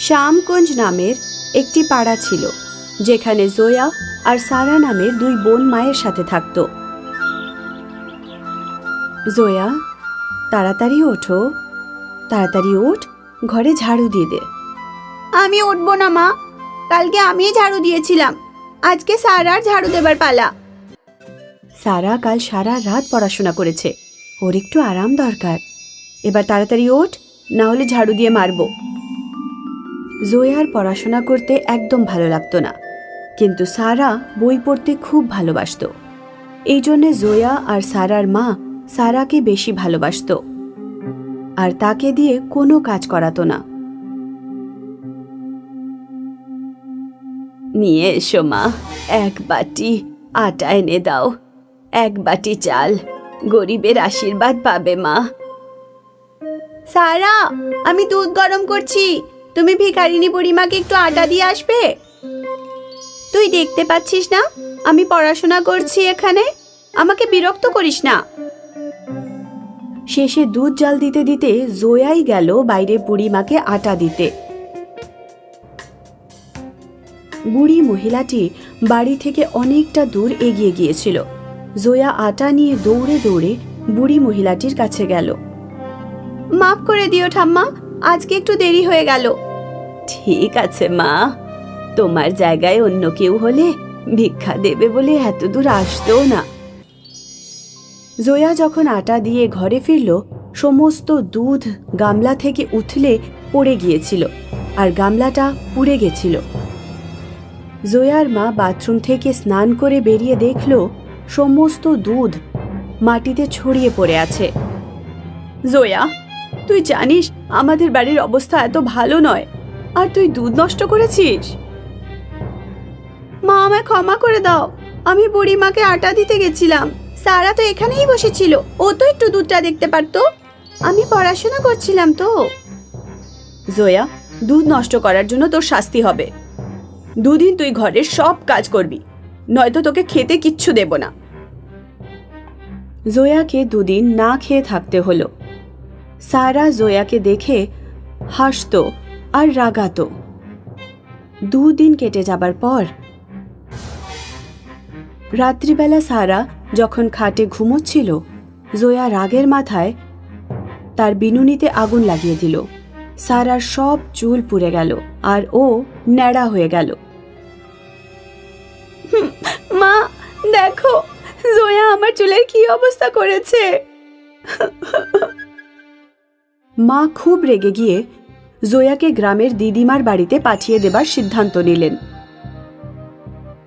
শ্যামকুঞ্জ নামের একটি পাড়া ছিল, যেখানে জোয়া আর সারা নামের দুই বোন মায়ের সাথে থাকত। জোয়া, তাড়াতাড়ি ওঠো, তাড়াতাড়ি ওঠ, ঘরে ঝাড়ু দিয়ে দে। আমি উঠবো না মা, কালকে আমিই ঝাড়ু দিয়েছিলাম, আজকে সারার ঝাড়ু দেবার পালা। সারা কাল সারা রাত পড়াশোনা করেছে, ওর একটু আরাম দরকার। এবার তাড়াতাড়ি ওঠ, না হলে ঝাড়ু দিয়ে মারব। জোয়ার পড়াশোনা করতে একদম ভালো লাগতো না, কিন্তু সারা বই পড়তে খুব ভালোবাসত। এই জন্যে জোয়া আর সারার মা সারাকে বেশি ভালোবাসত আর তাকে দিয়ে কোনো কাজ করাতো না। নিয়ে এসো মা, এক বাটি আটা এনে দাও, এক বাটি চাল, গরিবের আশীর্বাদ পাবে মা। সারা, আমি দুধ গরম করছি, তুমি ভিখারিনী বুড়িমাকে একটু আটা দিয়ে আসবে। তুই দেখতে পাচ্ছিস না আমি পড়াশোনা করছি এখানে, আমাকে বিরক্ত করিস না। শেষে দুধ জাল দিতে দিতে জোয়াই গেল বাইরে বুড়িমাকে আটা দিতে। বুড়ি মহিলাটি বাড়ি থেকে অনেকটা দূর এগিয়ে গিয়েছিল। জোয়া আটা নিয়ে দৌড়ে দৌড়ে বুড়ি মহিলাটির কাছে গেল। মাফ করে দিও ঠাম্মা, আজকে একটু দেরি হয়ে গেল। ঠিক আছে মা, তোমার জায়গায় অন্য কেউ হলে ভিক্ষা দেবে বলে এত দূর আসতো না। জোয়া যখন আটা দিয়ে ঘরে ফিরল, সমস্ত দুধ গামলা থেকে উথলে পড়ে গিয়েছিল আর গামলাটা পুড়ে গেছিল। জোয়ার মা বাথরুম থেকে স্নান করে বেরিয়ে দেখল সমস্ত দুধ মাটিতে ছড়িয়ে পড়ে আছে। জোয়া, তুই জানিস আমাদের বাড়ির অবস্থা এত ভালো নয়, আর তুই দুধ নষ্ট করেছিস। মা, আমায় ক্ষমা করে দাও, আমি বুড়িমাকে আটা দিতে গেছিলাম, সারা তো এখানেই বসেছিল, ও তো একটু দুধটা দেখতে পারতো, আমি পড়াশোনা করছিলাম তো। জোয়া, দুধ নষ্ট করার জন্য তোর শাস্তি হবে। দুদিন তুই ঘরের সব কাজ করবি, নয়তো তোকে খেতে কিচ্ছু দেব না। জোয়াকে দুদিন না খেয়ে থাকতে হলো। সারা জোয়াকে দেখে হাসতো আর রাগাতো। দুদিন কেটে যাবার পর রাত্রিবেলা সারা যখন খাটে ঘুমোচ্ছিল, জোয়া রাগের মাথায় তার বিনুনিতে আগুন লাগিয়ে দিল। সারার সব চুল পুড়ে গেল আর ও ন্যাড়া হয়ে গেল। মা দেখো, জোয়া আমার চুলের কি অবস্থা করেছে। মা খুব রেগে গিয়ে জোয়াকে গ্রামের দিদিমার বাড়িতে পাঠিয়ে দেবার সিদ্ধান্ত নিলেন।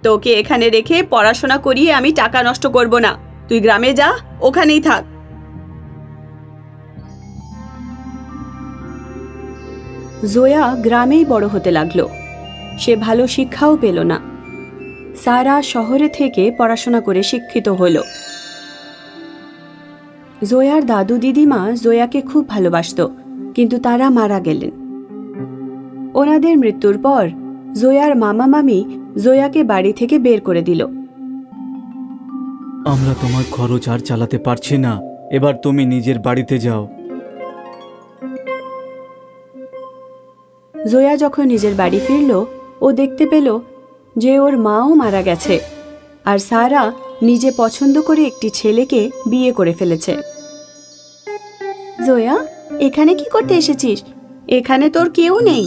তোকে এখানে রেখে পড়াশোনা করিয়ে আমি টাকা নষ্ট করব না, তুই গ্রামে যা, ওখানেই থাক। জোয়া গ্রামেই বড় হতে লাগলো। সে ভালো শিক্ষাও পেল না। সারা শহরে থেকে পড়াশোনা করে শিক্ষিত হল। জোয়ার দাদু দিদিমা জোয়াকে খুব ভালোবাসত, কিন্তু তারা মারা গেলেন। ওনাদের মৃত্যুর পর জোয়ার মামা মামি জোয়াকে বাড়ি থেকে বের করে দিল। আমরা তোমার খরচ আর চালাতে পারছি না, এবার তুমি নিজের বাড়িতে যাও। জোয়া যখন নিজের বাড়ি ফিরল, ও দেখতে পেল যে ওর মাও মারা গেছে আর সারা নিজে পছন্দ করে একটি ছেলেকে বিয়ে করে ফেলেছে। জোয়া, এখানে কি করতে এসেছিস? এখানে তোর কেউ নেই।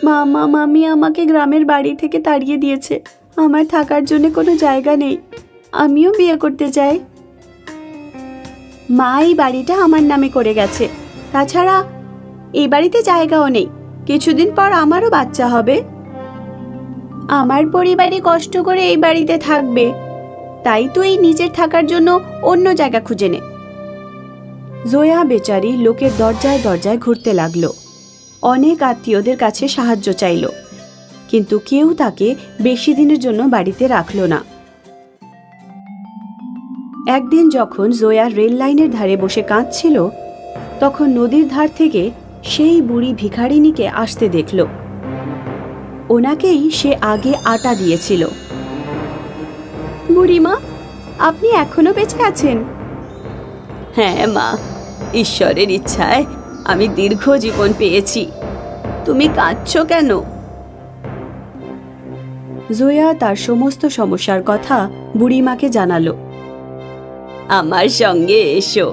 মামা মামি আমাকে গ্রামের বাড়ি থেকে তাড়িয়ে দিয়েছে, আমার থাকার জন্য কোনো জায়গা নেই, আমিও বিয়ে করতে চাই। মা এই বাড়িটা আমার নামে করে গেছে, তাছাড়া এই বাড়িতে জায়গাও নেই, কিছুদিন পর আমারও বাচ্চা হবে। আমার পরিবারে কষ্ট করে এই বাড়িতে থাকবে, তাই তুই নিজের থাকার জন্য অন্য জায়গা খুঁজে নে। জোয়া বেচারি লোকের দরজায় দরজায় ঘুরতে লাগলো। অনেক আত্মীয়দের কাছে সাহায্য চাইল, কিন্তু কেউ তাকে বেশি দিনের জন্য বাড়িতে রাখল না। একদিন যখন জোয়া রেল লাইনের ধারে বসে কাঁদছিল, তখন নদীর ধার থেকে সেই বুড়ি ভিখারিনীকে আসতে দেখল। ওনাকেই সে আগে আটা দিয়েছিল। বুড়িমা, আপনি এখনো বেঁচে আছেন? হ্যাঁ মা, ঈশ্বরের ইচ্ছায় আমি দীর্ঘ জীবন পেয়েছি। তুমি কাঁদছো কেন? জোয়া তার সমস্ত সমস্যার কথা বুড়িমাকে জানালো। আমার সঙ্গে এসো।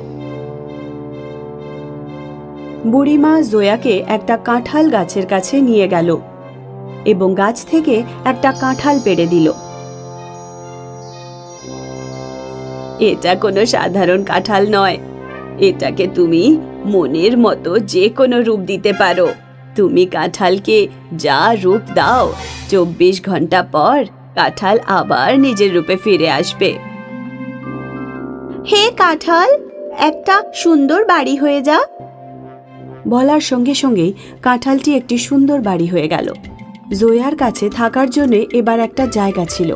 বুড়িমা জোয়াকে একটা কাঁঠাল গাছের কাছে নিয়ে গেল এবং গাছ থেকে একটা কাঁঠাল পেড়ে দিল। এটা কোনো সাধারণ কাঁঠাল নয়, এটাকে তুমি মনের মতো যে কোনো রূপ দিতে পারো। তুমি কাঁঠালকে যা রূপ দাও, 24 ঘন্টা পর কাঁঠাল আবার নিজের রূপে ফিরে আসবে। হে কাঁঠাল, একটা সুন্দর বাড়ি হয়ে যা। বলার সঙ্গে সঙ্গেই কাঁঠালটি একটি সুন্দর বাড়ি হয়ে গেল। জোয়ার কাছে থাকার জন্য এবার একটা জায়গা ছিল।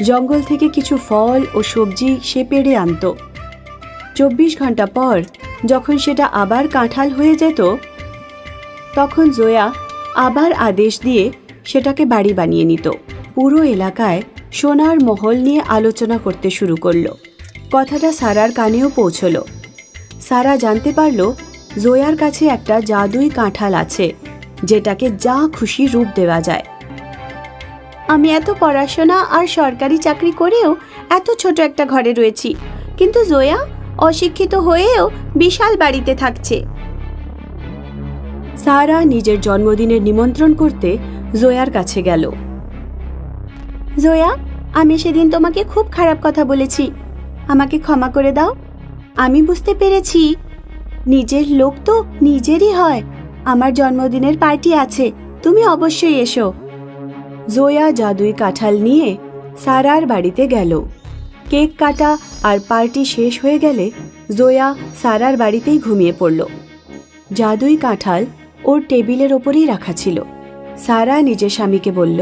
জঙ্গল থেকে কিছু ফল ও সবজি সে পেড়ে আনত। 24 ঘন্টা পর যখন সেটা আবার কাঁঠাল হয়ে যেত, তখন জোয়া আবার আদেশ দিয়ে সেটাকে বাড়ি বানিয়ে নিত। পুরো এলাকায় সোনার মহল নিয়ে আলোচনা করতে শুরু করলো। কথাটা সারার কানেও পৌঁছলো। সারা জানতে পারল জোয়ার কাছে একটা জাদুই কাঁঠাল আছে, যেটাকে যা খুশি রূপ দেওয়া যায়। আমি এত পড়াশোনা আর সরকারি চাকরি করেও এত ছোট একটা ঘরে রয়েছি, কিন্তু জোয়া অশিক্ষিত হয়েও বিশাল বাড়িতে থাকছে। সারা নিজের জন্মদিনের নিমন্ত্রণ করতে জোয়ার কাছে গেল। জোয়া, আমি সেদিন তোমাকে খুব খারাপ কথা বলেছি, আমাকে ক্ষমা করে দাও। আমি বুঝতে পেরেছি নিজের লোক তো নিজেরই হয়। আমার জন্মদিনের পার্টি আছে, তুমি অবশ্যই এসো। জোয়া জাদুই কাঁঠাল নিয়ে সারার বাড়িতে গেল। কেক কাটা আর পার্টি শেষ হয়ে গেলে জোয়া সারার বাড়িতেই ঘুমিয়ে পড়ল। জাদুই কাঁঠাল ওর টেবিলের ওপরেই রাখা ছিল। সারা নিজের স্বামীকে বলল,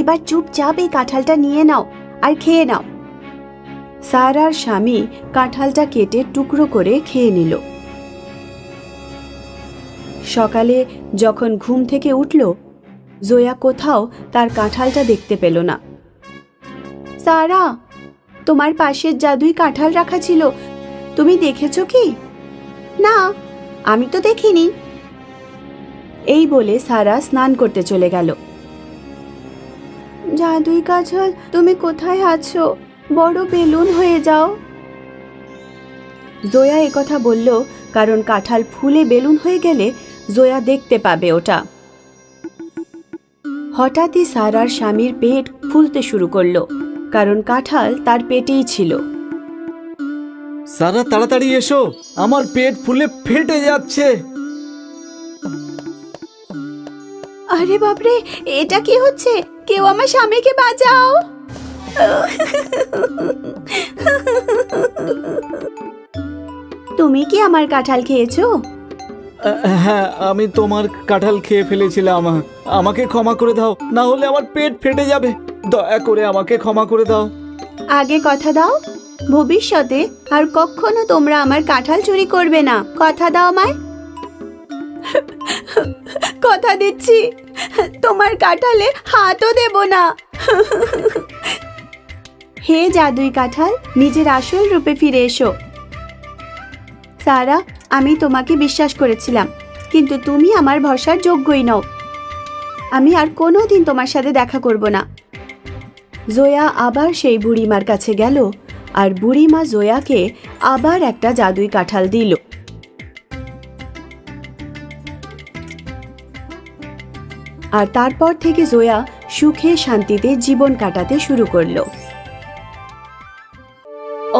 এবার চুপচাপ এই কাঁঠালটা নিয়ে নাও আর খেয়ে নাও। সারার স্বামী কাঁঠালটা কেটে টুকরো করে খেয়ে নিল। সকালে যখন ঘুম থেকে উঠল, জোয়া কোথাও তার কাঁঠালটা দেখতে পেল না। সারা, তোমার পাশের জাদুই কাঁঠাল রাখা ছিল, তুমি দেখেছো কি? না, আমি তো দেখিনি। এই বলে সারা স্নান করতে চলে গেল। জাদুই কাঁঠাল, তুমি কোথায় আছো? বড় বেলুন হয়ে যাও। জোয়া একথা বলল কারণ কাঁঠাল ফুলে বেলুন হয়ে গেলে জোয়া দেখতে পাবে ওটা। হঠাৎই সারার স্বামীর পেট ফুলতে শুরু করলো, কারণ কাঁঠাল তার পেটেই ছিল। সারা তাড়াতাড়ি এসো, আমার পেট ফুলে ফেটে যাচ্ছে। আরে বাপরে, এটা কি হচ্ছে? কেউ আমার স্বামীকে বাঁচাও। তুমি কি আমার কাঁঠাল খেয়েছো? হ্যাঁ, আমি তোমার কাঁঠাল খেয়ে ফেলেছিলাম। আমাকে ক্ষমা করে দাও, না হলে আমার পেট ফেটে যাবে। দয়া করে আমাকে ক্ষমা করে দাও। আগে কথা দাও, ভবিষ্যতে আর কখনো তোমরা আমার কাঁঠাল চুরি করবে না। কথা দাও আমায়। কথা দিচ্ছি, তোমার কাঁঠালে হাতও দেব না। হে জাদুই কাঁঠাল, নিজের আসল রূপে ফিরে এসো। সারা, আমি তোমাকে বিশ্বাস করেছিলাম, কিন্তু তুমি আমার ভরসার যোগ্যই নও। আমি আর কোনোদিন তোমার সাথে দেখা করব না। জোয়া আবার সেই বুড়িমার কাছে গেল আর বুড়িমা জোয়াকে আবার একটা জাদুই কাঁঠাল দিল। আর তারপর থেকে জোয়া সুখে শান্তিতে জীবন কাটাতে শুরু করলো।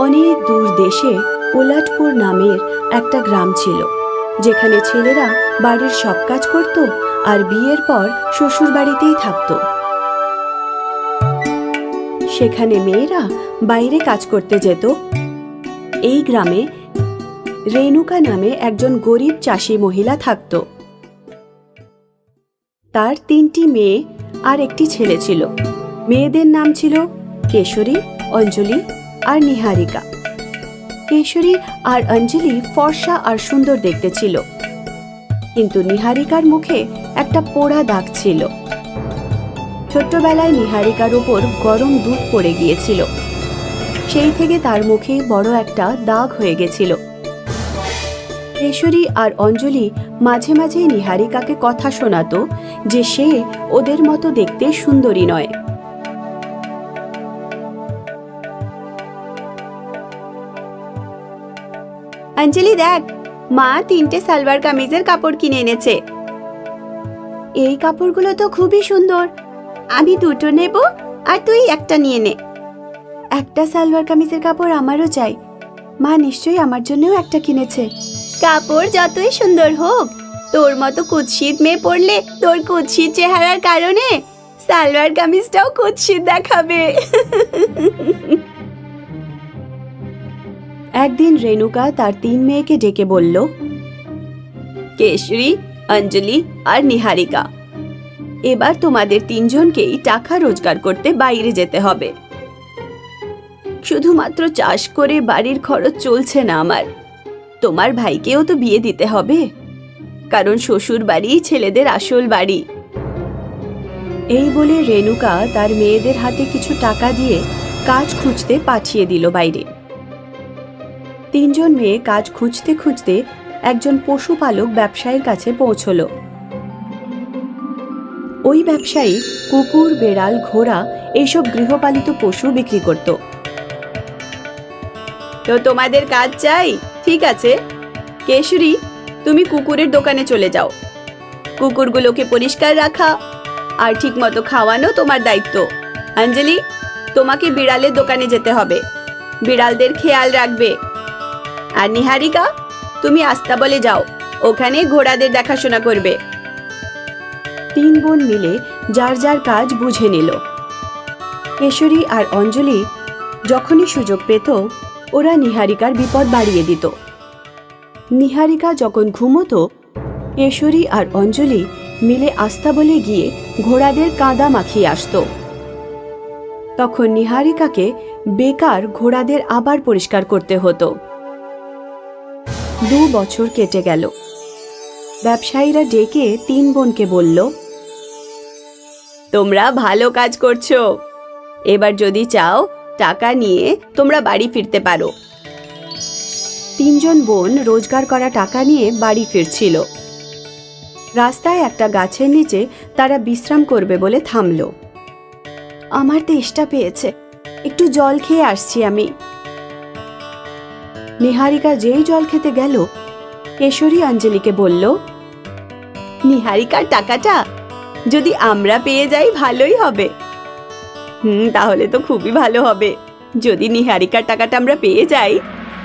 অনেক দূর দেশে উলাটপুর নামের একটা গ্রাম ছিল, যেখানে ছেলেরা বাড়ির সব কাজ করত আর বিয়ের পর শ্বশুর বাড়িতেই থাকত। সেখানে মেয়েরা বাইরে কাজ করতে যেত। এই গ্রামে রেণুকা নামে একজন গরিব চাষি মহিলা থাকত। তার 3টি মেয়ে আর একটি ছেলে ছিল। মেয়েদের নাম ছিল কেশরী, অঞ্জলি আর নিহারিকা। কেশরী আর অঞ্জলি ফর্সা আর সুন্দর দেখতে ছিল, কিন্তু নিহারিকার মুখে একটা পোড়া দাগ ছিল। ছোট্টবেলায় নিহারিকার উপর গরম দুধ পড়ে গিয়েছিল, সেই থেকে তার মুখে বড় একটা দাগ হয়ে গেছিল। কেশরী আর অঞ্জলি মাঝে মাঝে নিহারিকাকে কথা শোনাতো যে সে ওদের মতো দেখতে সুন্দরী নয়। অঞ্জলি দেখ, মা 3টে সালোয়ার কামিজের কাপড় কিনে এনেছে। এই কাপড়গুলো তো খুবই সুন্দর। আমি 2টো নেব আর তুই একটা নিয়ে নে। একটা সালোয়ার কামিজের কাপড় আমারও চাই। মা নিশ্চয়ই আমার জন্যও একটা কিনেছে। কাপড় যতই সুন্দর হোক, তোর মতো কুৎসিত মেয়ে পরলে তোর কুৎসিত চেহারার কারণে সালোয়ার কামিজটাও কুৎসিত দেখাবে। একদিন রেণুকা তার 3 মেয়েকে ডেকে বলল, কেশরী, অঞ্জলি আর নিহারিকা, এবার তোমাদের 3জনকেই টাকা রোজগার করতে বাইরে যেতে হবে। শুধুমাত্র চাষ করে বাড়ির খরচ চলছে না আমার, তোমার ভাইকেও তো বিয়ে দিতে হবে, কারণ শ্বশুর বাড়ি ছেলেদের আসল বাড়ি। এই বলে রেণুকা তার মেয়েদের হাতে কিছু টাকা দিয়ে কাজ খুঁজতে পাঠিয়ে দিল বাইরে। 3জন মেয়ে কাজ খুঁজতে খুঁজতে একজন পশুপালক ব্যবসায়ীর কাছে পৌঁছল। ওই ব্যবসায়ী কুকুর, বেড়াল, ঘোড়া এইসব গৃহপালিত পশু বিক্রি করত। তো তোমাদের কাজ চাই? ঠিক আছে, কেশরী, তুমি কুকুরের দোকানে চলে যাও। কুকুরগুলোকে পরিষ্কার রাখা আর ঠিকমতো খাওয়ানো তোমার দায়িত্ব। অঞ্জলি, তোমাকে বিড়ালের দোকানে যেতে হবে, বিড়ালদের খেয়াল রাখবে। আর নিহারিকা, তুমি আস্তাবলে যাও, ওখানে ঘোড়াদের দেখাশোনা করবে। 3 বোন মিলে যার যার কাজ বুঝে নিল। কেশরী আর অঞ্জলি যখনই সুযোগ পেত ওরা নিহারিকার বিপদ বাড়িয়ে দিত। নিহারিকা যখন ঘুমোতো, কেশরী আর অঞ্জলি মিলে আস্তাবলে গিয়ে ঘোড়াদের কাদা মাখিয়ে আসতো। তখন নিহারিকাকে বেকার ঘোড়াদের আবার পরিষ্কার করতে হতো। 2 বছর কেটে গেল। ব্যবসায়ীরা ডেকে 3 বোনকে বলল, তোমরা ভালো কাজ করছো, এবার যদি চাও টাকা নিয়ে তোমরা বাড়ি ফিরতে পারো। 3 জন বোন রোজগার করা টাকা নিয়ে বাড়ি ফিরছিল। রাস্তায় একটা গাছের নিচে তারা বিশ্রাম করবে বলে থামল। আমার তেষ্টা পেয়েছে, একটু জল খেয়ে আসছি আমি। নিহারিকা যেই জল খেতে গেল, কেশরী অঞ্জলিকে বলল, নিহারিকার টাকাটা যদি আমরা পেয়ে যাই ভালোই হবে। তাহলে তো খুবই ভালো হবে। যদি নিহারিকার টাকাটা আমরা পেয়ে যাই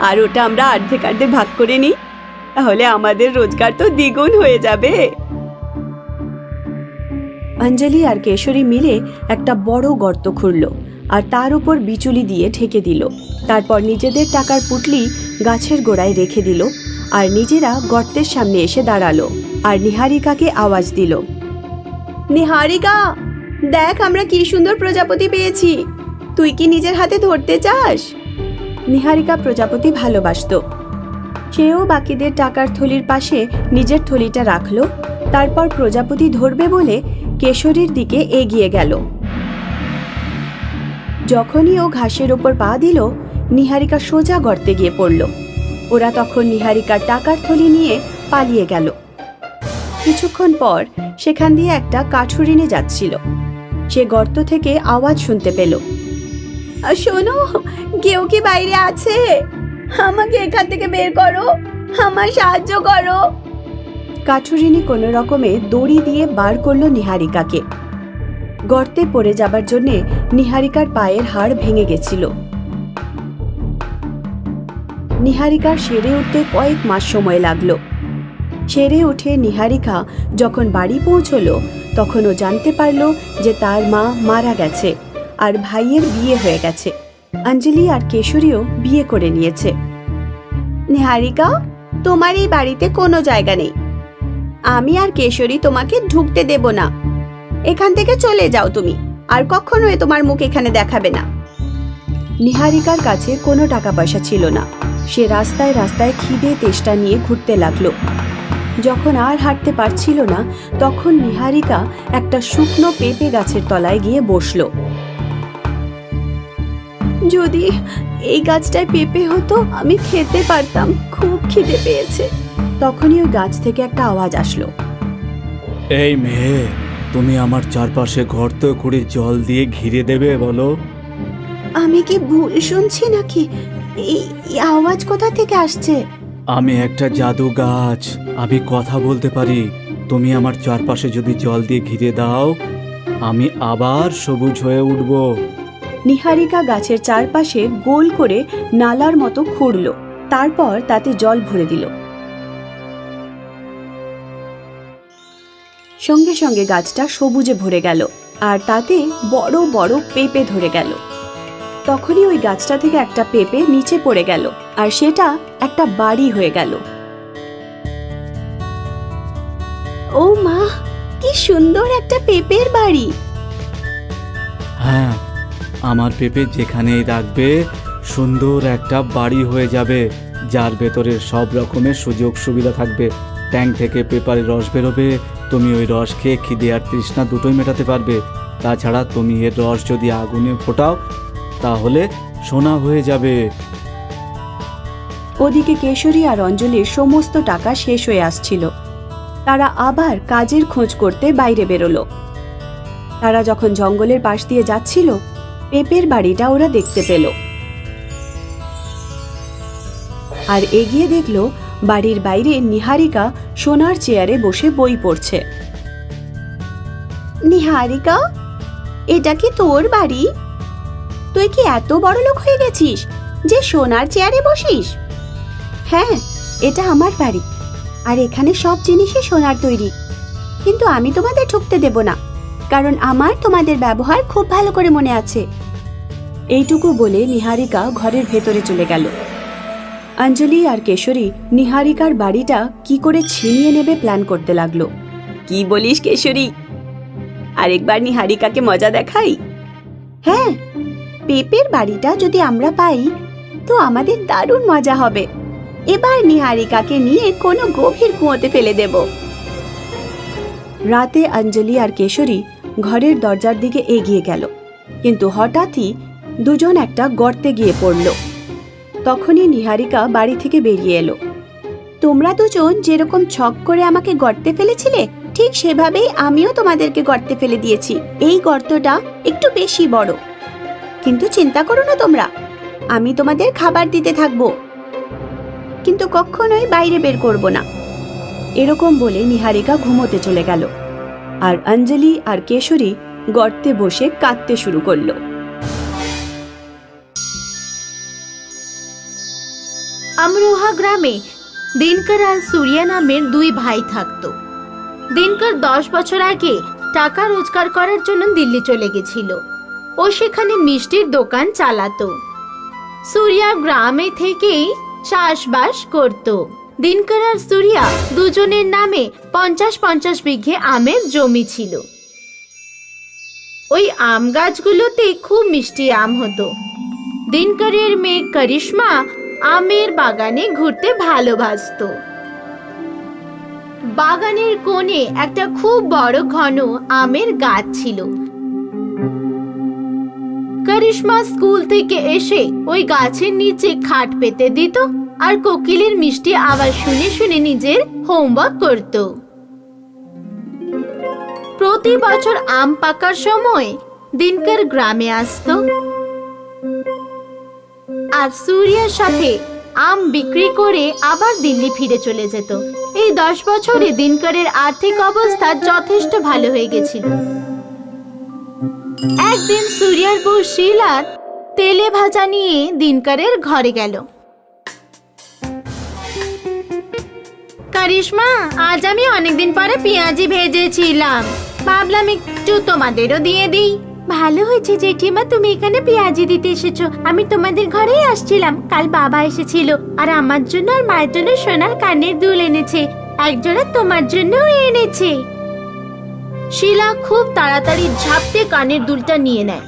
আর ওটা আমরা অর্ধেক অর্ধেক ভাগ করে নিই, তাহলে আমাদের রোজগার তো দ্বিগুণ হয়ে যাবে। অঞ্জলি আর কেশরী মিলে একটা বড় গর্ত খুঁড়ল আর তার উপর বিচুলি দিয়ে ঢেকে দিল। তারপর নিজেদের টাকার পুটলি গাছের গোড়ায় রেখে দিল আর নিজেরা গর্তের সামনে এসে দাঁড়ালো আর নিহারিকাকে আওয়াজ দিল, নিহারিকা, দেখ আমরা কি সুন্দর প্রজাপতি পেয়েছি, তুই কি নিজের হাতে ধরতে চাস? নিহারিকা প্রজাপতি ভালোবাসত। সেও বাকিদের টাকার থলির পাশে নিজের থলিটা রাখলো। তারপর প্রজাপতি ধরবে বলে কেশরীর দিকে এগিয়ে গেল। যখনই ও ঘাসের ওপর পা দিল, নিহারিকা সোজা গর্তে গিয়ে পড়ল। ওরা তখন নিহারিকার টাকার থলি নিয়ে পালিয়ে গেল। কিছুক্ষণ পর সেখান দিয়ে একটা কাঠুরিনে যাচ্ছিল। সে গর্ত থেকে আওয়াজ শুনতে পেল, শোনো, কেউ কি বাইরে আছে? আমাকে এখান থেকে বের করো, আমার সাহায্য করো। কাঠুরিনী কোনো রকমে দড়ি দিয়ে বার করলো নিহারিকাকে। গর্তে পড়ে যাবার জন্যে নিহারিকার পায়ের হাড় ভেঙে গেছিল। নিহারিকার সেরে উঠতে কয়েক মাস সময় লাগলো। সেরে উঠে নিহারিকা যখন বাড়ি পৌঁছলো, তখন ও জানতে পারল যে তার মা মারা গেছে আর ভাইয়ের বিয়ে হয়ে গেছে। অঞ্জলি আর কেশরীও বিয়ে করে নিয়েছে। নিহারিকা, তোমার এই বাড়িতে কোনো জায়গা নেই। আমি আর কেশরী তোমাকে ঢুকতে দেব না। এখান থেকে চলে যাও তুমি, আর কখনো তোমার মুখ এখানে দেখাবে না। নিহারিকার কাছে কোনো টাকা পয়সা ছিল না। সে রাস্তায় রাস্তায় খিদে তেষ্টা নিয়ে ঘুরতে লাগলো। যখন আর হাঁটতে পারছিল না, তখন নিহারিকা একটা শুকনো পেঁপে গাছের তলায় গিয়ে বসলো। যদি এই গাছটায় পেঁপে হতো, আমি খেতে পারতাম। খুব খিদে পেয়েছে। তখনই ওই গাছ থেকে একটা আওয়াজ আসলো। এই মেয়ে, তুমি আমার চারপাশে গর্ত করে জল দিয়ে ঘিরে দেবে বলো? আমি কি ভুল শুনছি নাকি? এই আওয়াজ কোথা থেকে আসছে? আমি একটা জাদু গাছ, আমি কথা বলতে পারি। তুমি আমার চারপাশে যদি জল দিয়ে ঘিরে দাও, আমি আবার সবুজ হয়ে উঠব। নিহারিকা গাছের চারপাশে গোল করে নালার মতো খুঁড়ল, তারপর তাতে জল ভরে দিল। সঙ্গে সঙ্গে গাছটা সবুজে ভরে গেল আর তাতে বড় বড় পেঁপে ধরে গেল। তখনই ওই গাছটা থেকে একটা পেঁপে নিচে পড়ে গেল আর সেটা একটা বাড়ি হয়ে গেল। ও মা, কি সুন্দর একটা পেঁপের বাড়ি! হ্যাঁ, আমার পেঁপে যেখানেই রাখবে সুন্দর একটা বাড়ি হয়ে যাবে, যার ভেতরে সব রকমের সুযোগ সুবিধা থাকবে। ট্যাঙ্ক থেকে পেঁপের রস বেরোবে, তুমি ওই রস খেয়ে খিদে আর তৃষ্ণা দুটোই মেটাতে পারবে। তাছাড়া তুমি এর রস যদি আগুনে ফোটাও তাহলে সোনা হয়ে যাবে। ওদিকে কেশরী আর অঞ্জলির সমস্ত টাকা শেষ হয়ে আসছিল। তারা আবার কাজের খোঁজ করতে বাইরে বেরোলো। তারা যখন জঙ্গলের পাশ দিয়ে যাচ্ছিল, পেঁপের বাড়িটা ওরা দেখতে পেল আর এগিয়ে দেখলো বাড়ির বাইরে নিহারিকা সোনার চেয়ারে বসে বই পড়ছে। নিহারিকা, এটা কি তোর বাড়ি? তুই কি এত বড় লোক হয়ে গেছিস যে সোনার চেয়ারে বসিস? হ্যাঁ, এটা আমার বাড়ি আর এখানে সব জিনিসই সোনার তৈরি। কিন্তু আমি তোমাদের ঢুকতে দেব না, কারণ আমার তোমাদের ব্যবহার খুব ভালো করে মনে আছে। এইটুকু বলে নিহারিকা ঘরের ভেতরে চলে গেল। অঞ্জলি আর কেশরী নিহারিকার বাড়িটা কি করে ছিনিয়ে নেবে প্ল্যান করতে লাগলো। কি বলিস কেশরী? আরেকবার নিহারিকাকে মজা দেখাই? হ্যাঁ, পেঁপের বাড়িটা যদি আমরা পাই তো আমাদের দারুণ মজা হবে। এবার নিহারিকাকে নিয়ে কোনো গভীর কুয়োতে ফেলে দেব। রাতে অঞ্জলি আর কেশরী ঘরের দরজার দিকে এগিয়ে গেল, কিন্তু হঠাৎই দুজন একটা গর্তে গিয়ে পড়ল। তখনই নিহারিকা বাড়ি থেকে বেরিয়ে এলো। তোমরা দুজন যেরকম ছক করে আমাকে গর্তে ফেলেছিলে, ঠিক সেভাবেই আমিও তোমাদেরকে গর্তে ফেলে দিয়েছি। এই গর্তটা একটু বেশি বড়, কিন্তু চিন্তা করো না তোমরা, আমি তোমাদের খাবার দিতে থাকবো, কিন্তু কখনোই বাইরে বের করব না। এরকম বলে নিহারিকা ঘুমোতে চলে গেল আর অঞ্জলি আর কেশরী গর্তে বসে কাঁদতে শুরু করলো। আমরোহা গ্রামে দিনকর আর সুরিয়া নামের দুই ভাই থাকত। দিনকর 10 বছর আগে টাকা রোজগার করার জন্য দিল্লি চলে গেছিল। ও সেখানে মিষ্টির দোকান চালাতো। সুরিয়া গ্রামে থেকেই চাষবাস করত। দিনকর আর সুরিয়া দুজনের নামে 50-50 বিঘে আমের জমি ছিল। ওই আম গাছগুলোতে খুব মিষ্টি আম হতো। দিনকরের মেয়ে করিশ্মা আমের বাগানে ঘুরতে ভালোবাসতো। বাগানের কোণে একটা খুব বড় ঘন আমের গাছ ছিল। করিশ্মা স্কুল থেকে এসে ওই গাছের নিচে খাট পেতে দিত আর কোকিলের মিষ্টি আওয়াজ শুনে শুনে নিজের হোমওয়ার্ক করত। প্রতি বছর আম পাকার সময় দিনকর গ্রামে আসতো আর সুরিয়ার সাথে আম বিক্রি করে আবার দিল্লি ফিরে চলে যেত। এই 10 বছরে দিনকরের আর্থিক অবস্থা যথেষ্ট ভালো হয়ে গেছিল। একদিন সুরিয়ার বউ শিলা তেলে ভাজা নিয়ে দিনকরের ঘরে গেল। করিশ্মা, আজ আমি অনেকদিন পরে পেঁয়াজি ভেজেছিলাম, ভাবলাম একটু তোমাদেরও দিয়ে দিই। ভালো হয়েছে জেঠিমা, তুমি এখানে পেঁয়াজি দিতে এসেছো। আমি তোমাদের ঘরেই আসছিলাম। কাল বাবা এসেছিল আর আমার জন্য আর মায়ের জন্য সোনার কানের দুল এনেছে, একজোড়া তোমার জন্যও এনেছে। শিলা খুব তাড়াতাড়ি ঝাপটে কানের দুলটা নিয়ে নেয়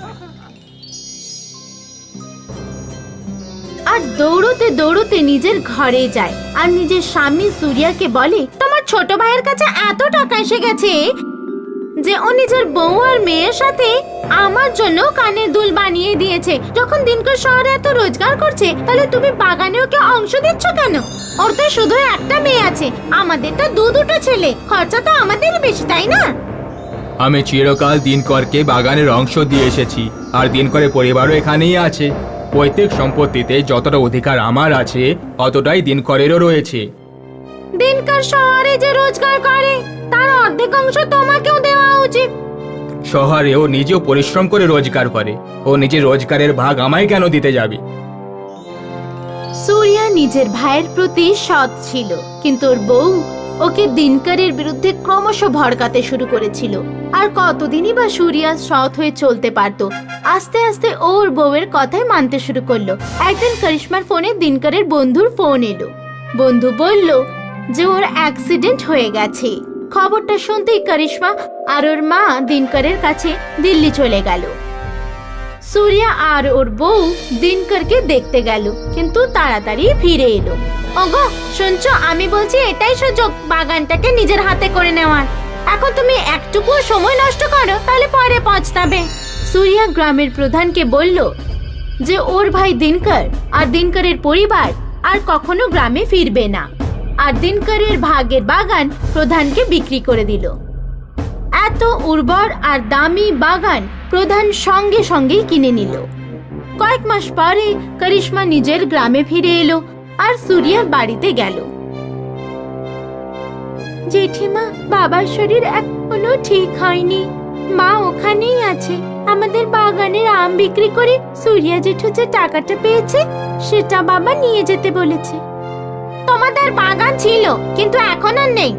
আর দৌড়তে দৌড়তে নিজের ঘরে যায় আর নিজের স্বামী সুরিয়াকে বলে, তোমার ছোট ভাইয়ের কাছে এত টাকা এসে গেছে যে ও নিজের বউ আর মেয়ের সাথে আমার জন্য কানের দুল বানিয়ে দিয়েছে। যখন দিনকর শহরে এত রোজগার করছে, তাহলে তুমি বাগানে ওকে অংশ দিচ্ছ কেন? ওর তো শুধু একটা মেয়ে আছে, আমাদের তো দুটো ছেলে, খরচা তো আমাদেরই বেশি, তাই না? আমি চিরকাল দিনকরকে বাগানের অংশ দিয়ে এসেছি, আর দিনকরের পরিবারও এখানেই আছে। পৈতৃক সম্পত্তিতে যতটা অধিকার আমার আছে, অতটাই দিনকরেরও রয়েছে। দিনকর শহরে যে রোজগার করে তার অর্ধেক অংশ তোমাকেও দেওয়া উচিত। শহরে ও নিজেও পরিশ্রম করে রোজগার করে, ও নিজের রোজগারের ভাগ আমায় কেন দিতে যাবে? সূর্যা নিজের ভাইয়ের প্রতি সৎ ছিল, কিন্তু ওর বউ ওকে দিনকরের বিরুদ্ধে ক্রমশ ভড়কাতে শুরু করেছিল। আর কতদিনই বা সূর্যা সৎ হয়ে চলতে পারতো। আস্তে আস্তে ওর বউয়ের কথাই মানতে শুরু করলো। একদিন করিশ্মার ফোনে দিনকরের বন্ধুর ফোন এলো। বন্ধু বলল যে ওর অ্যাক্সিডেন্ট হয়ে গেছে। খবরটা শুনতেই করিশ্মা আর ওর মা দিনকরের কাছে দিল্লি চলে গেল। সূর্যা আর ওর বউ দিনকরকে দেখতে গেল, কিন্তু তাড়াতাড়ি ফিরে এলো। ওগো শুনছো, আমি বলছি এটাই সুযোগ বাগানটাকে নিজের হাতে করে নেওয়ার। এখন তুমি একটুকু সময় নষ্ট করো, তাহলে পরে পছতাবে। সূর্যা গ্রামের প্রধানকে বলল যে ওর ভাই দিনকর আর দিনকরের পরিবার আর কখনো গ্রামে ফিরবে না, আর দিনকরের ভাগের বাগান প্রধানকে বিক্রি করে দিল। এত উর্বর আর দামি বাগান প্রধান সঙ্গে সঙ্গেই কিনে নিল। কয়েক মাস পরে করিশ্মা নিজের গ্রামে ফিরে এলো আর সূর্যার বাড়িতে গেল। জেঠিমা, বাবার শরীর এখনো ঠিক হয়নি, মা ওখানেই আছে। আমাদের বাগানের আম বিক্রি করে সূর্যা জেঠু যে টাকাটা পেয়েছে সেটা বাবা নিয়ে যেতে বলেছে। তোমাদের বাগান ছিল, কিন্তু এখন আর নেই।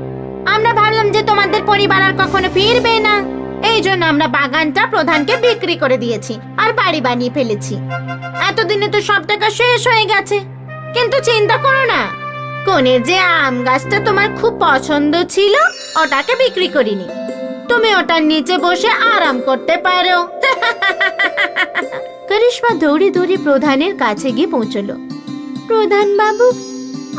আমরা ভাবলাম যে তোমাদের পরিবার আর কখনো ফিরবে না, এই জন্য আমরা বাগানটা প্রধানকে বিক্রি করে দিয়েছি আর বাড়ি বানিয়ে ফেলেছি। এতদিনে তো সব টাকা শেষ হয়ে গেছে। কিন্তু চিন্তা করো না, কোণের যে আম গাছটা তোমার খুব পছন্দ ছিল ওটাকে বিক্রি করিনি। তুমি ওটার নিচে বসে আরাম করতে পারো। করিশ্মা দৌড়ে দৌড়ে প্রধানের কাছে গিয়ে পৌঁছলো। প্রধান বাবু,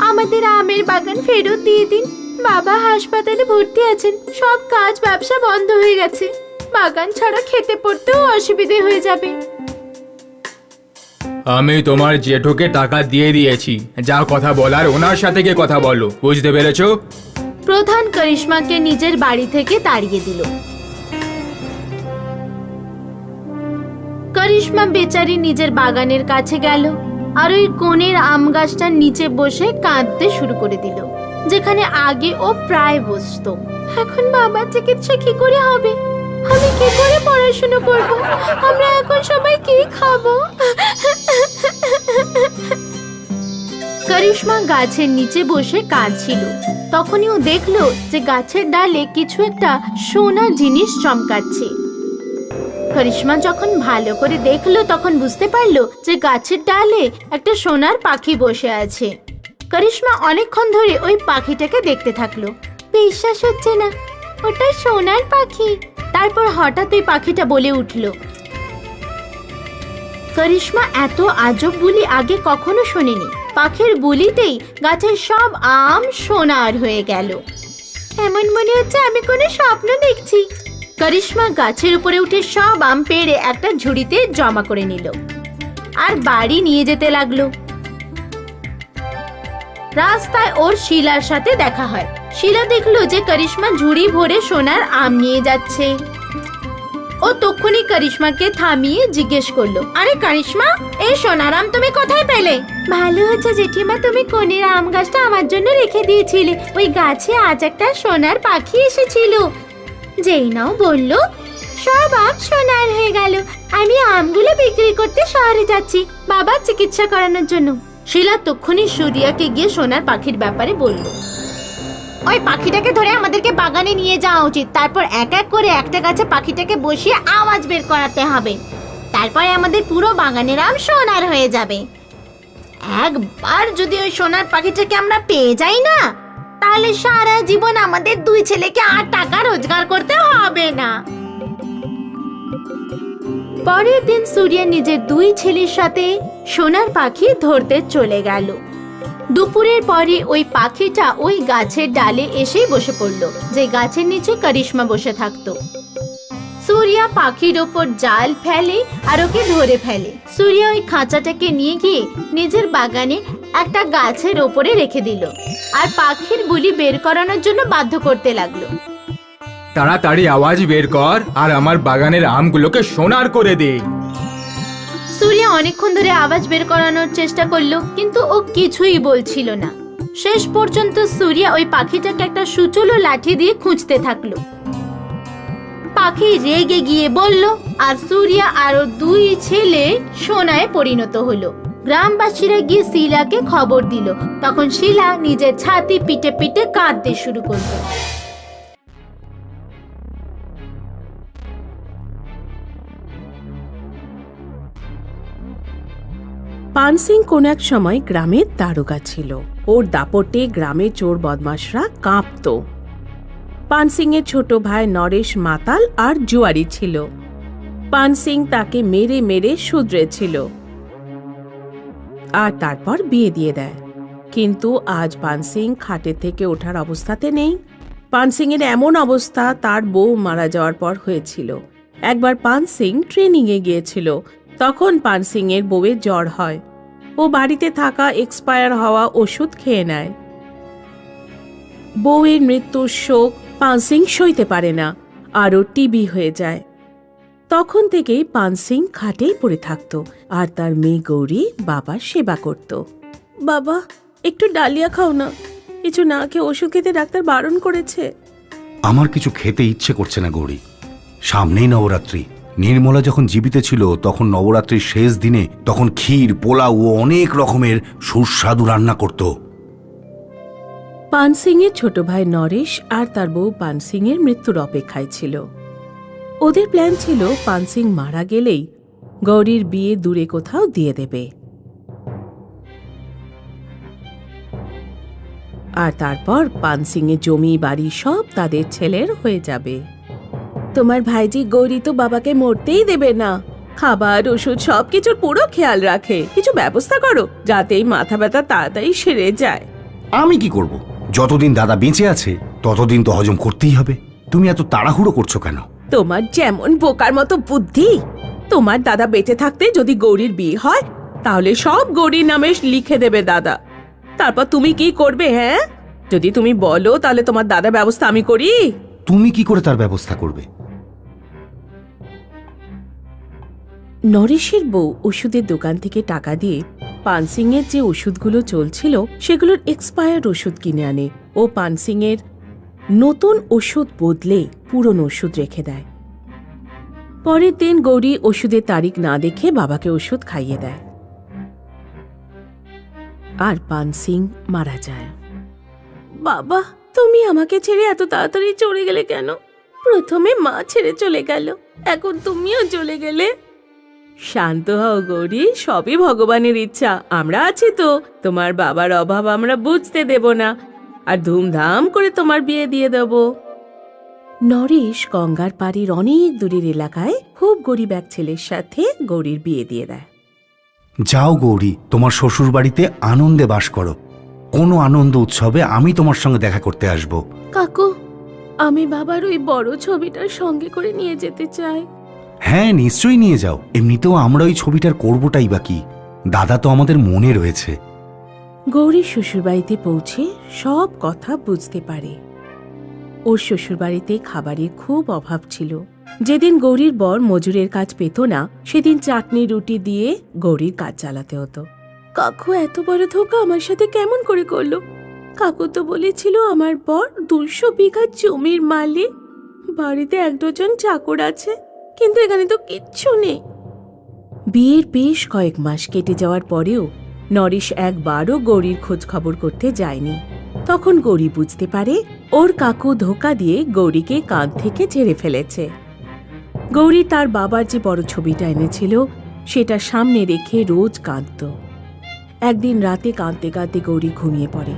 আমাদের আমের বাগান ফেরত দিয়ে দিন। বাবা হাসপাতালে ভর্তি আছেন, সব কাজ ব্যবসা বন্ধ হয়ে গেছে। বাগান ছাড়া খেতে পড়তেও অসুবিধে হয়ে যাবে। আমি তোমার জেঠুকে টাকা দিয়ে দিয়েছি, যা কথা বলার ওনার সাথে গিয়ে কথা বলো, বুঝতে পেরেছো? প্রধান করিশ্মাকে নিজের বাড়ি থেকে তাড়িয়ে দিল। করিশ্মা বেচারি নিজের বাগানের কাছে গেল আর ওই কোণের আম গাছটার নিচে বসে কাঁদতে শুরু করে দিল, যেখানে আগে ও প্রায় বসতো। এখন বাবার চিকিৎসা কি করে হবে? আমি কি করে পড়াশোনা করব? আমরা এখন সবাই কি খাবো? করিশ্মা গাছের নিচে বসে কাঁদছিল। তখনই ও দেখলো যে গাছের ডালে কিছু একটা সোনা জিনিস চমকাচ্ছে। করিশ্মা যখন ভালো করে দেখলো তখন বুঝতে পারলো যে গাছের ডালে একটা সোনার পাখি বসে আছে। করিশ্মা অনেকক্ষণ ধরে ওই পাখিটাকে দেখতে থাকলো। বিশ্বাস হচ্ছে না, ওটা সোনার পাখি। তারপর হঠাৎ ওই পাখিটা বলে উঠলো। করিশ্মা এত আজব বুলি আগে কখনো শোনেনি। পাখির বুলিতেই গাছের সব আম সোনার হয়ে গেল। এমন মনে হচ্ছে আমি কোনো স্বপ্ন দেখছি। করিশ্মা গাছের উপরে উঠে সব আম পেড়ে একটা ঝুড়িতে জমা করে নিল আর বাড়ি নিয়ে যেতে লাগলো। রাস্তায় ওর শিলার সাথে দেখা হয়। শিলা দেখলো যে করিশ্মা ঝুড়ি ভরে সোনার আম নিয়ে যাচ্ছে। ও তখনই করিশ্মাকে থামিয়ে জিজ্ঞেস করলো, আরে করিশ্মা, এই সোনার আম তুমি কোথায় পেলে? ভালো হচ্ছে জেঠিমা, তুমি কোণের আম গাছটা আমার জন্য রেখে দিয়েছিলে। ওই গাছে আজ একটা সোনার পাখি এসেছিল। যেই নাও বললো সব আম সোনার হয়ে গেল। আমি আমগুলো বিক্রি করতে শহরে যাচ্ছি বাবার চিকিৎসা করানোর জন্য। শিলা তখনই সূর্যাকে গিয়ে সোনার পাখির ব্যাপারে বলল। ওই পাখিটাকে ধরে আমাদেরকে বাগানে নিয়ে যাওয়া উচিত। তারপর এক এক করে একটা গাছে পাখিটাকে বসিয়ে আওয়াজ বের করাতে হবে। তারপরে আমাদের পুরো বাগানের আম সোনার হয়ে যাবে। একবার যদি ওই সোনার পাখিটাকে আমরা পেয়ে যাই না, তাহলে সারা জীবন আমাদের দুই ছেলেকে আর টাকা রোজগার করতে হবে না। পরের দিন সূর্যা নিজের দুই ছেলের সাথে সোনার পাখি ধরতে চলে গেল। দুপুরের পরে ওই পাখিটা ওই গাছের ডালে এসেই বসে পড়লো, যে গাছের নিচে করিশ্মা বসে থাকতো। সুরিয়া পাখির ওপর জাল ফেলে আর ওকে ধরে ফেলে। সুরিয়া ওই খাঁচাটাকে নিয়ে গিয়ে নিজের বাগানে একটা গাছের ওপরে রেখে দিল আর পাখির বুলি বের করানোর জন্য বাধ্য করতে লাগলো। তাড়াতাড়ি আওয়াজ বের কর আর আমার বাগানের আমগুলোকে সোনার করে দে। সুরিয়া অনেকক্ষণ ধরে আওয়াজ বের করানোর চেষ্টা করলো, কিন্তু ও কিছুই বলছিল না। শেষ পর্যন্ত সুরিয়া ওই পাখিটাকে একটা সুচলো লাঠি দিয়ে খুঁজতে থাকলো। পাখি রেগে গিয়ে বলল, আর সুরিয়া আরো দুই ছেলে সোনায় পরিণত হলো। গ্রামবাসীরা গিয়ে শিলাকে খবর দিল। তখন শিলা নিজের ছাতি পিটে পিটে কাঁদতে শুরু করলো। পানসিং কোন এক সময় গ্রামের দারোগা ছিল। ওর দাপটে গ্রামের চোর বদমাশরা কাঁপত। পানসিং এর ছোট ভাই নরেশ মাতাল আর জুয়ারি ছিল। পানসিং তাকে মেরে মেরে শুধরেছিল আর তারপর বিয়ে দিয়ে দেয়। কিন্তু আজ পানসিং খাটের থেকে ওঠার অবস্থাতে নেই। পানসিং এর এমন অবস্থা তার বউ মারা যাওয়ার পর হয়েছিল। একবার পানসিং ট্রেনিংয়ে গিয়েছিল। তখন পানসিং এর বউয়ের জ্বর হয়। ও বাড়িতে থাকা এক্সপায়ার হওয়া ওষুধ খেয়ে নেয়। বউয়ের মৃত্যুর শোক পানসিং সইতে পারে না, আরও টিবি হয়ে যায়। তখন থেকেই পানসিং খাটেই পড়ে থাকত আর তার মেয়ে গৌরী বাবার সেবা করত। বাবা, একটু ডালিয়া খাও না। কিছু না খেয়ে ওষুধ খেতে ডাক্তার বারণ করেছে। আমার কিছু খেতে ইচ্ছে করছে না গৌরী। সামনেই নবরাত্রি। নির্মলা যখন জীবিত ছিল তখন নবরাত্রির শেষ দিনে তখন ক্ষীর, পোলাও ও অনেক রকমের সুস্বাদু রান্না করত। পানসিং এর ছোট ভাই নরেশ আর তার বউ পানসিং এর মৃত্যুর অপেক্ষায় ছিল। ওদের প্ল্যান ছিল পানসিং মারা গেলেই গৌরীর বিয়ে দূরে কোথাও দিয়ে দেবে আর তারপর পানসিং এর জমি বাড়ি সব তাদের ছেলের হয়ে যাবে। তোমার ভাইজি গৌরী তো বাবাকে মরতেই দেবে না। খাবার, ওষুধ সবকিছুর পুরো খেয়াল রাখে। কিছু ব্যবস্থা করো যাতে এই মাথা ব্যথা তাড়াতাড়ি সেরে যায়। আমি কি করব? যতদিন দাদা বেঁচে আছে ততদিন তো হজম করতেই হবে। তুমি এত তাড়াহুড়ো করছো কেন? তোমার যেমন বোকার মতো বুদ্ধি। তোমার দাদা বেঁচে থাকতে যদি গৌরীর বিয়ে হয় তাহলে সব গৌরীর নামে লিখে দেবে দাদা। তারপর তুমি কি করবে? হ্যাঁ, যদি তুমি বলো তাহলে তোমার দাদার ব্যবস্থা আমি করি। তুমি কি করে তার ব্যবস্থা করবে? নরেশের বউ ওষুধের দোকান থেকে টাকা দিয়ে পানসিং এর যে ওষুধগুলো চলছিল সেগুলোর এক্সপায়ার্ড ওষুধ কিনে আনে ও পানসিং এর নতুন ওষুধ বদলে পুরনো ওষুধ রেখে দেয়। পরের দিন গৌরী ওষুধের তারিখ না দেখে বাবাকে ওষুধ খাইয়ে দেয় আর পানসিং মারা যায়। বাবা, তুমি আমাকে ছেড়ে এত তাড়াতাড়ি চলে গেলে কেন? প্রথমে মা ছেড়ে চলে গেল, এখন তুমিও চলে গেলে। শান্ত হও গৌরী, সবই ভগবানের ইচ্ছা। আমরা আছি তো, তোমার বাবার অভাব আমরা বুঝতে দেব না আর ধুমধাম করে তোমার বিয়ে দিয়ে দেব। নরেশ গঙ্গার পাড়ের অনেক দূরের এলাকায় খুব গরিব এক ছেলের সাথে গৌরীর বিয়ে দিয়ে দেয়। যাও গৌরী, তোমার শ্বশুর বাড়িতে আনন্দে বাস করো। কোনো আনন্দ উৎসবে আমি তোমার সঙ্গে দেখা করতে আসব। কাকু, আমি বাবার ওই বড় ছবিটার সঙ্গে করে নিয়ে যেতে চাই। হ্যাঁ, নিশ্চয়ই নিয়ে যাও। এমনিতেও আমরা ওই ছবিটার করবোটাই বা কি। দাদা তো আমাদের মনে রয়েছে। গৌরী শ্বশুরবাড়িতে পৌঁছে সব কথা বুঝতে পারে। ওর শ্বশুরবাড়িতে খাবারের খুব অভাব ছিল। যেদিন গৌরীর বর মজুরের কাজ পেত না সেদিন চাটনি রুটি দিয়ে গৌরীর কাজ চালাতে হতো। কাকু এত বড় ধোঁকা আমার সাথে কেমন করে করলো? কাকু তো বলেছিল আমার বর 200 বিঘা জমির মালিক, বাড়িতে 1 ডজন চাকর আছে, কিন্তু এখানে তো কিচ্ছু নেই। বিয়ের বেশ কয়েক মাস কেটে যাওয়ার পরেও নরেশ একবারও গৌরীর খোঁজ খবর করতে যায়নি। তখন গৌরী বুঝতে পারে ওর কাকু ধোঁকা দিয়ে গৌরীকে কাঁধ থেকে ঝেড়ে ফেলেছে। গৌরী তার বাবার যে বড় ছবিটা এনেছিল সেটা সামনে রেখে রোজ কাঁদত। একদিন রাতে কাঁদতে কাঁদতে গৌরী ঘুমিয়ে পড়ে।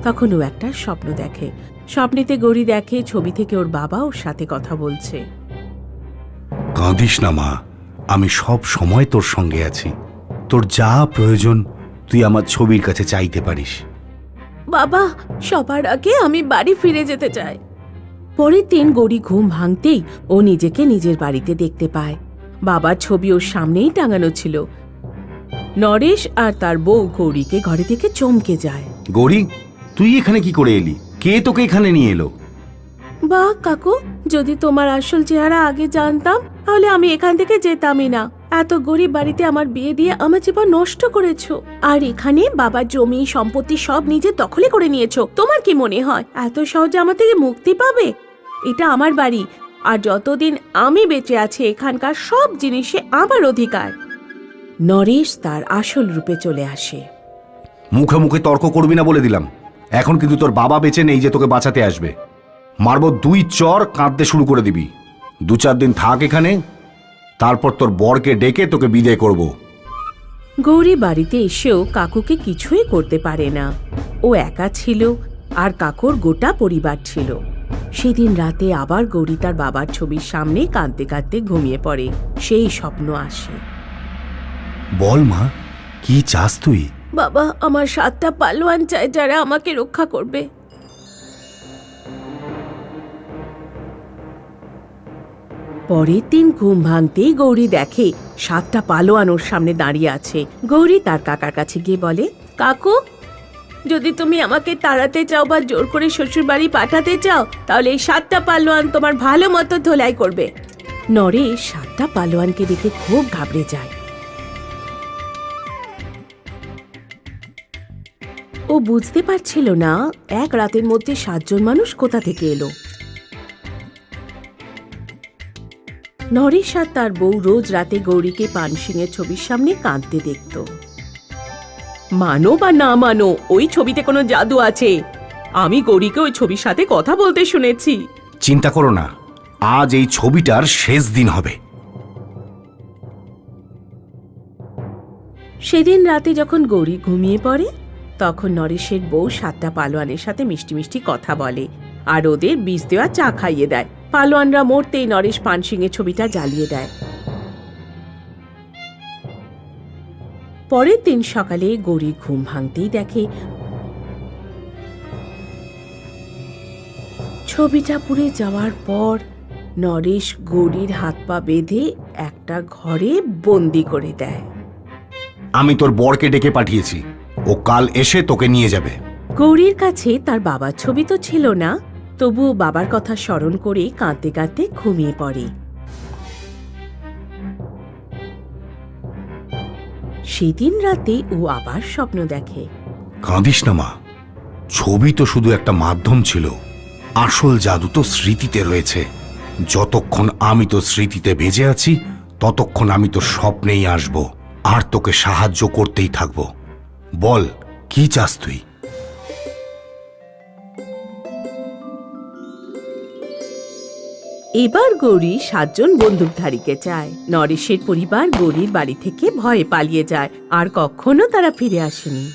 তখন ও একটা স্বপ্ন দেখে। স্বপ্নেতে গৌরী দেখে ছবি থেকে ওর বাবা ওর সাথে কথা বলছে। কাঁদিস না মা, আমি সব সময় তোর সঙ্গে আছি। তোর যা প্রয়োজন তুই আমার ছবির কাছে চাইতে পারিস। বাবা, সবার আগে আমি বাড়ি ফিরে যেতে চাই। পরের দিন গৌরী ঘুম ভাঙতেই ও নিজেকে নিজের বাড়িতে দেখতে পায়। বাবার ছবি ওর সামনেই টাঙানো ছিল। নরেশ আর তার বউ গৌরীকে ঘরে থেকে চমকে যায়। গৌরী, তুই এখানে কি করে এলি? কে তোকে এখানে নিয়ে এলো? বাহ কাকু, যদি তোমার আসল চেহারা আগে জানতাম তাহলে আমি এখান থেকে যেতামই না। এত গরিব বাড়িতে আমার বিয়ে দিয়ে আমার জীবন নষ্ট করেছো, আর এখানে বাবার জমি সম্পত্তি সব নিজে দখলে করে নিয়েছো। তোমার কি মনে হয় এত সহজে আমার থেকে মুক্তি পাবে? এটা আমার বাড়ি, আর যতদিন আমি বেঁচে আছি এখানকার সব জিনিসে আমার অধিকার। নরেশ তার আসল রূপে চলে আসে। মুখে মুখে তর্ক করবি না বলে দিলাম। এখন কিন্তু তোর বাবা বেঁচে নেই যে তোকে বাঁচাতে আসবে। মারবো 2 চর, কাঁদতে শুরু করে দিবি। 2-4 দিন থাক এখানে, তারপর তোর বরকে ডেকে তোকে বিদায় করব। গৌরী বাড়িতে এসেও কাকুকে কিছুই করতে পারে না। ও একা ছিল, আর কাকুর গোটা পরিবার ছিল। সেদিন রাতে আবার গৌরী তার বাবার ছবির সামনে কাঁদতে কাঁদতে ঘুমিয়ে পড়ে। সেই স্বপ্ন আসে। বল মা, কি চাস তুই? বাবা, আমার 7টা পালোয়ান চাই যারা আমাকে রক্ষা করবে। পরের দিন ঘুম ভাঙতেই গৌরী দেখে 7টা পালোয়ান ওর সামনে দাঁড়িয়ে আছে। গৌরী তার কাকার কাছে গিয়ে বলে, কাকু, যদি তুমি আমাকে তাড়াতে চাও বা জোর করে শ্বশুর বাড়ি পাঠাতে চাও তাহলে এই 7টা পালোয়ান তোমার ভালো মতো ধোলাই করবে। নরেশ 7টা পালোয়ানকে দেখে খুব ঘাবড়ে যায়। ও বুঝতে পারছিল না এক রাতের মধ্যে 7 জন মানুষ কোথা থেকে এলো। নরেশ আর তার বউ রোজ রাতে গৌরীকে পানসিংয়ের ছবির সামনে কাঁদতে দেখত। মানো বা না মানো, ওই ছবিতে কোনো জাদু আছে। আমি গৌরীকে ওই ছবির সাথে কথা বলতে শুনেছি। চিন্তা করো না, আজ এই ছবিটার শেষ দিন হবে। সেদিন রাতে যখন গৌরী ঘুমিয়ে পড়ে তখন নরেশের বউ 7টা পালোয়ানের সাথে মিষ্টি মিষ্টি কথা বলে আর ওদের বিষ দেওয়া চা খাইয়ে দেয়। পালোয়ানরা মরতেই নরেশ পানসিংয়ের ছবিটা জ্বালিয়ে দেয়। পরের দিন সকালে গৌরী ঘুম ভাঙতেই দেখে ছবিটা পুড়ে যাওয়ার পর নরেশ গৌরীর হাত পা বেঁধে একটা ঘরে বন্দি করে দেয়। আমি তোর বরকে ডেকে পাঠিয়েছি, ও কাল এসে তোকে নিয়ে যাবে। গৌরীর কাছে তার বাবার ছবি তো ছিল না, তবুও বাবার কথা স্মরণ করে কাঁদতে কাঁদতে ঘুমিয়ে পড়ে। সেদিন রাতে ও আবার স্বপ্ন দেখে। কাঁদিস না মা, ছবি তো শুধু একটা মাধ্যম ছিল, আসল জাদু তো স্মৃতিতে রয়েছে। যতক্ষণ আমি তো স্মৃতিতে বেঁচে আছি ততক্ষণ আমি তো স্বপ্নেই আসব আর তোকে সাহায্য করতেই থাকব। বল, কি চাস তুই? এবার গৌরী 7 জন বন্দুকধারীকে চায়। নরেশের পরিবার গৌরীর বাড়ি থেকে ভয়ে পালিয়ে যায় আর কখনো তারা ফিরে আসেনি।